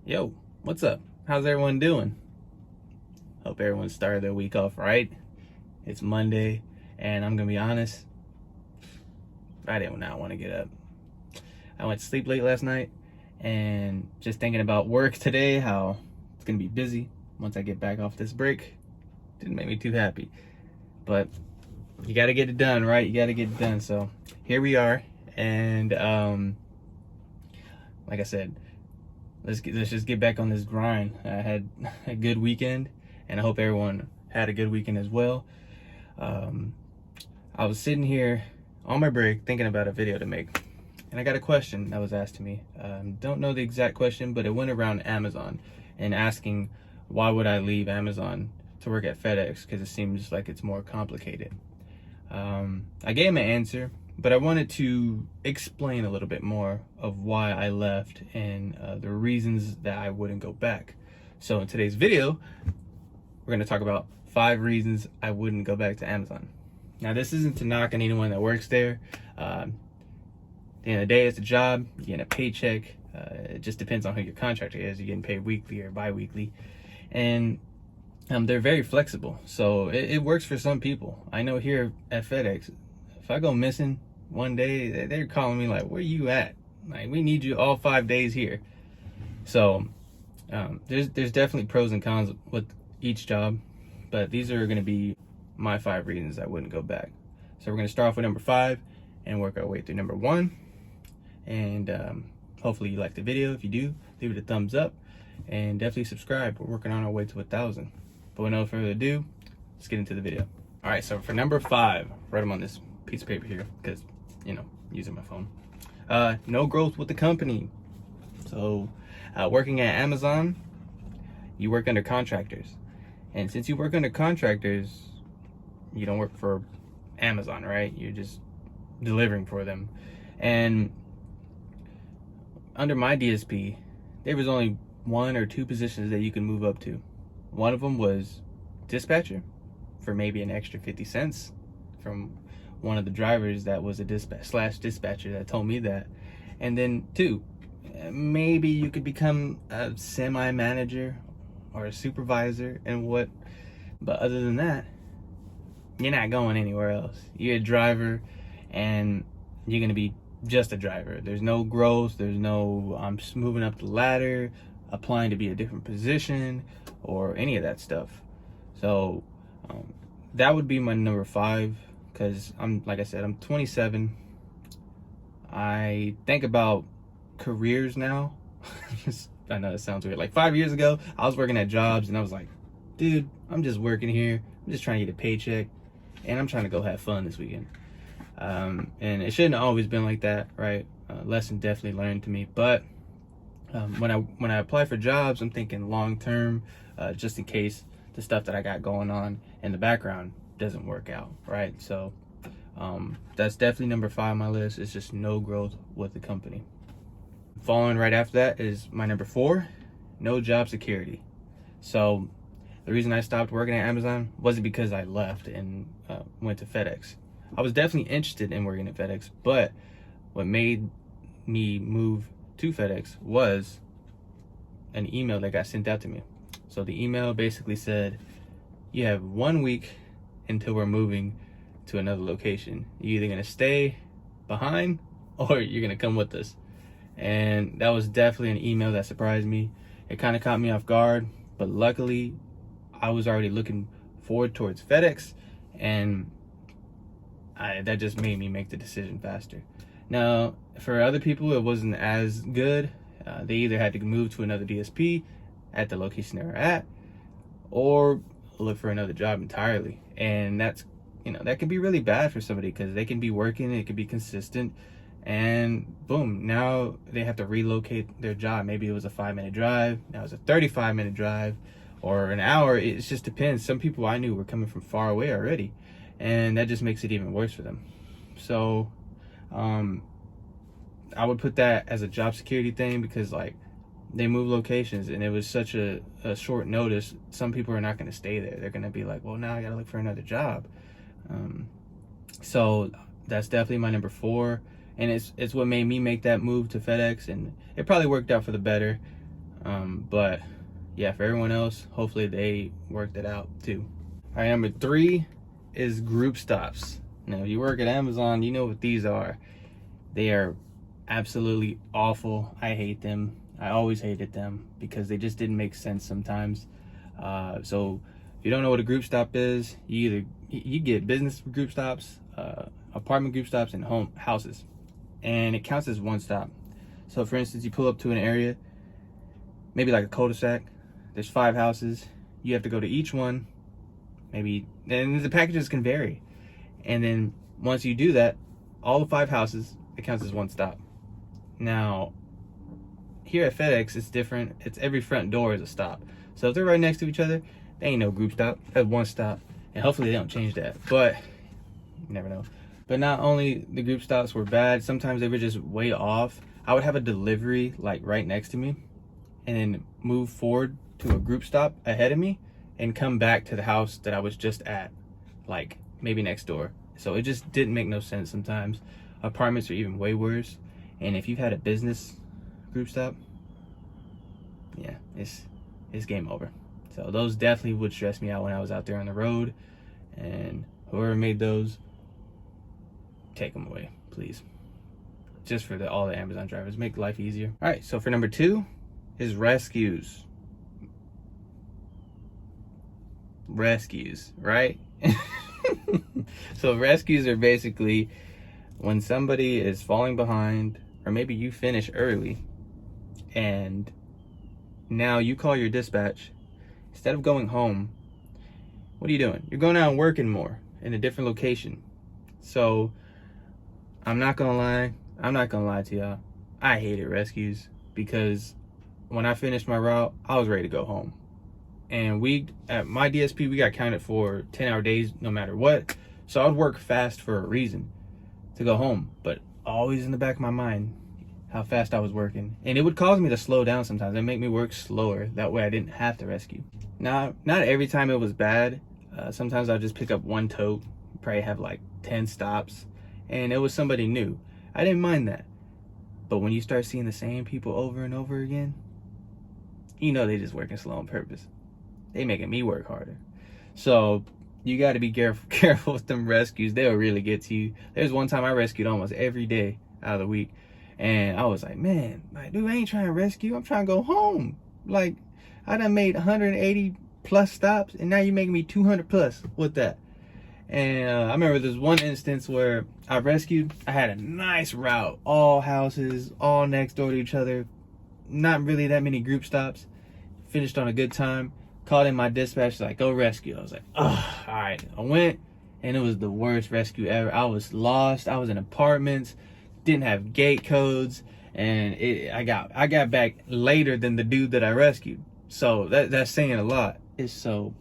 Yo, what's up? How's everyone doing? Hope everyone started their week off right. It's Monday, and I'm gonna be honest, I did not want to get up. I went to sleep late last night, and just thinking about work today, how it's gonna be busy once I get back off this break, didn't make me too happy. But you gotta get it done, right? You gotta get it done. So here we are, and like I said, let's just get back on this grind. I had a good weekend, and I hope everyone had a good weekend as well. I was sitting here on my break thinking about a video to make, and I got a question that was asked to me. Don't know the exact question, but it went around Amazon and asking why would I leave Amazon to work at FedEx, because it seems like it's more complicated. I gave him an answer, but I wanted to explain a little bit more of why I left and the reasons that I wouldn't go back. So in today's video, we're going to talk about 5 reasons I wouldn't go back to Amazon. Now, this isn't to knock on anyone that works there. At the end of the day, it's a job. You're getting a paycheck. It just depends on who your contractor is. You're getting paid weekly or bi-weekly. And they're very flexible. So it works for some people. I know here at FedEx, if I go missing one day, they're calling me like, where you at? Like, we need you all 5 days here. So there's definitely pros and cons with each job, but these are going to be my 5 reasons I wouldn't go back. So we're going to start off with number 5 and work our way through number 1. And hopefully you like the video. If you do, leave it a thumbs up and definitely subscribe. We're working on our way to 1,000. But without further ado, let's get into the video. All right, so for number 5, write them on this piece of paper here because, using my phone. No growth with the company. So working at Amazon, you work under contractors. And since you work under contractors, you don't work for Amazon, right? You're just delivering for them. And under my DSP, there was only 1 or 2 positions that you can move up to. One of them was dispatcher for maybe an extra 50 cents from one of the drivers that was a dispatcher that told me that. And then 2, maybe you could become a semi-manager or a supervisor and what, but other than that, you're not going anywhere else. You're a driver and you're going to be just a driver. There's no growth. There's no I'm just moving up the ladder, applying to be a different position or any of that stuff. So that would be my number 5, because like I said, I'm 27. I think about careers now. I know it sounds weird. Like 5 years ago, I was working at jobs and I was like, dude, I'm just working here. I'm just trying to get a paycheck and I'm trying to go have fun this weekend. And it shouldn't have always been like that, right? Lesson definitely learned to me. But when I apply for jobs, I'm thinking long term, just in case the stuff that I got going on in the background doesn't work out, right? So that's definitely number 5 on my list. It's just no growth with the company. Following right after that is my number 4, no job security. So the reason I stopped working at Amazon wasn't because I left and went to FedEx. I was definitely interested in working at FedEx, but what made me move to FedEx was an email that got sent out to me. So the email basically said, you have 1 week until we're moving to another location. You're either gonna stay behind or you're gonna come with us. And that was definitely an email that surprised me. It kind of caught me off guard, but luckily I was already looking forward towards FedEx, and that just made me make the decision faster. Now, for other people, it wasn't as good. They either had to move to another DSP at the location they were at, or look for another job entirely. And that's, that can be really bad for somebody because they can be working, it could be consistent, and boom, now they have to relocate their job. Maybe it was a 5-minute drive, now it's a 35-minute drive, or an hour. It just depends. Some people I knew were coming from far away already, and that just makes it even worse for them. So I would put that as a job security thing, because like they move locations and it was such a short notice. Some people are not going to stay there. They're going to be like, well, now I got to look for another job. So that's definitely my number 4, and it's what made me make that move to FedEx, and it probably worked out for the better. But yeah, for everyone else, hopefully they worked it out too. All right, number 3 is group stops. Now, if you work at Amazon, you know what these are. They are absolutely awful. I hate them. I always hated them because they just didn't make sense sometimes. So if you don't know what a group stop is, you get business group stops, apartment group stops, and houses, and it counts as one stop. So for instance, you pull up to an area, maybe like a cul-de-sac. There's 5 houses. You have to go to each one. Maybe, and the packages can vary. And then once you do that, all the 5 houses, it counts as one stop. Now, here at FedEx, it's different. It's every front door is a stop. So if they're right next to each other, they ain't no group stop. That's one stop. And hopefully they don't change that. But you never know. But not only the group stops were bad, sometimes they were just way off. I would have a delivery like right next to me and then move forward to a group stop ahead of me and come back to the house that I was just at, like maybe next door. So it just didn't make no sense sometimes. Apartments are even way worse. And if you've had a business group stop, yeah, it's game over. So those definitely would stress me out when I was out there on the road. And whoever made those, take them away, please. Just for all the Amazon drivers, make life easier. All right, so for number 2 is rescues. Rescues, right? So rescues are basically when somebody is falling behind, or maybe you finish early, and now you call your dispatch. Instead of going home, what are you doing? You're going out and working more in a different location. So I'm not gonna lie to y'all. I hated rescues because when I finished my route, I was ready to go home. And we, at my DSP, we got counted for 10-hour days no matter what. So I'd work fast for a reason, to go home. But always in the back of my mind, how fast I was working. And it would cause me to slow down sometimes. It'd make me work slower. That way I didn't have to rescue. Now, not every time it was bad. Sometimes I'd just pick up one tote, probably have like 10 stops. And it was somebody new. I didn't mind that. But when you start seeing the same people over and over again, you know they just working slow on purpose. They making me work harder. So you got to be careful with them rescues. They'll really get to you. There's one time I rescued almost every day out of the week. And I was like, man, dude, I ain't trying to rescue. I'm trying to go home. Like, I done made 180 plus stops, and now you're making me 200 plus with that. And I remember there's one instance where I rescued. I had a nice route, all houses, all next door to each other. Not really that many group stops. Finished on a good time. Called in my dispatch, like, go rescue. I was like, oh, all right. I went, and it was the worst rescue ever. I was lost. I was in apartments, didn't have gate codes, and I got back later than the dude that I rescued. So that's saying a lot. It's so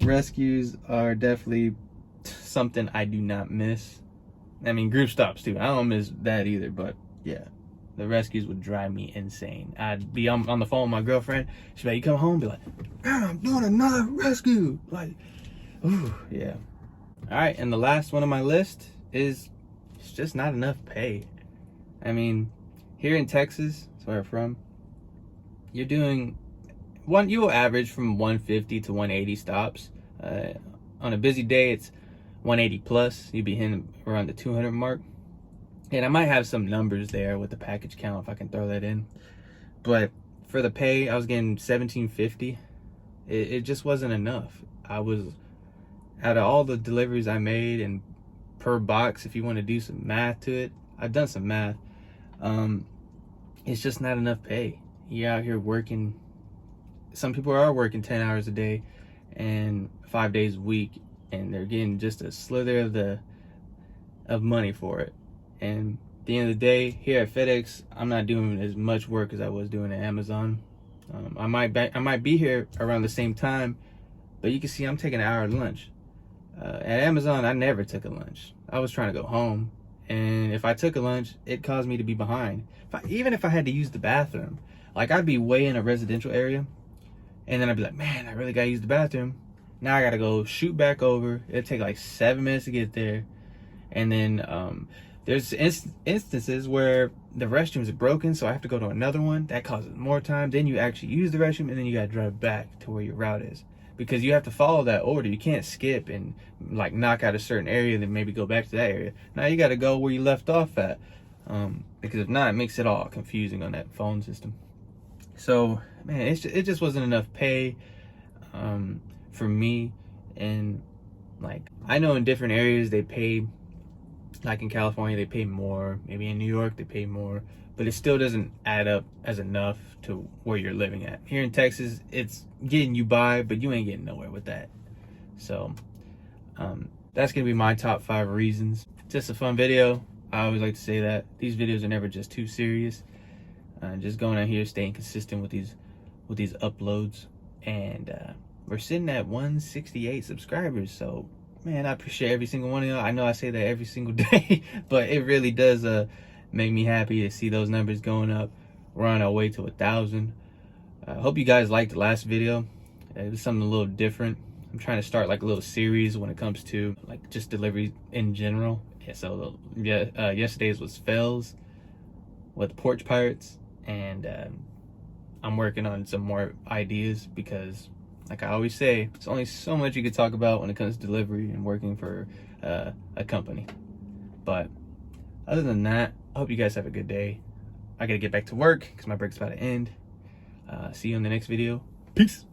rescues are definitely something I do not miss. I mean, group stops too. I don't miss that either, but yeah. The rescues would drive me insane. I'd be on the phone with my girlfriend. She'd be like, you come home, be like, man, I'm doing another rescue. Like, ooh, yeah. All right, and the last one on my list is it's just not enough pay. I mean, here in Texas, that's where I'm from, you will average from 150 to 180 stops. On a busy day, it's 180 plus. You'd be hitting around the 200 mark. And I might have some numbers there with the package count if I can throw that in. But for the pay, I was getting $17.50. It just wasn't enough. I was, out of all the deliveries I made, and per box, if you want to do some math to it, I've done some math. It's just not enough pay. You're out here working. Some people are working 10 hours a day and 5 days a week, and they're getting just a slither of money for it. And at the end of the day, here at FedEx, I'm not doing as much work as I was doing at Amazon. I might be here around the same time, but you can see I'm taking an hour lunch. At Amazon, I never took a lunch. I was trying to go home, and if I took a lunch, it caused me to be behind. Even if I had to use the bathroom, like I'd be way in a residential area, and then I'd be like, man, I really gotta use the bathroom. Now I gotta go shoot back over. It'd take like 7 minutes to get there, and then There's instances where the restrooms are broken, so I have to go to another one. That causes more time. Then you actually use the restroom, and then you gotta drive back to where your route is, because you have to follow that order. You can't skip and like knock out a certain area, then maybe go back to that area. Now you gotta go where you left off at, because if not, it makes it all confusing on that phone system. So man, it just wasn't enough pay for me. And like, I know in different areas they pay, like in California they pay more, maybe in New York they pay more, but it still doesn't add up as enough to where you're living at. Here in Texas, it's getting you by, but you ain't getting nowhere with that. So that's gonna be my top 5 reasons. Just a fun video. I always like to say that these videos are never just too serious. Just going out here, staying consistent with these uploads, and we're sitting at 168 subscribers. So man, I appreciate every single one of y'all. I know I say that every single day, but it really does make me happy to see those numbers going up. We're on our way to 1,000. I hope you guys liked the last video. It was something a little different. I'm trying to start like a little series when it comes to like just delivery in general. Yeah, so yesterday's was fails with Porch Pirates, and I'm working on some more ideas, because like I always say, there's only so much you could talk about when it comes to delivery and working for a company. But other than that, I hope you guys have a good day. I gotta get back to work because my break's about to end. See you in the next video. Peace.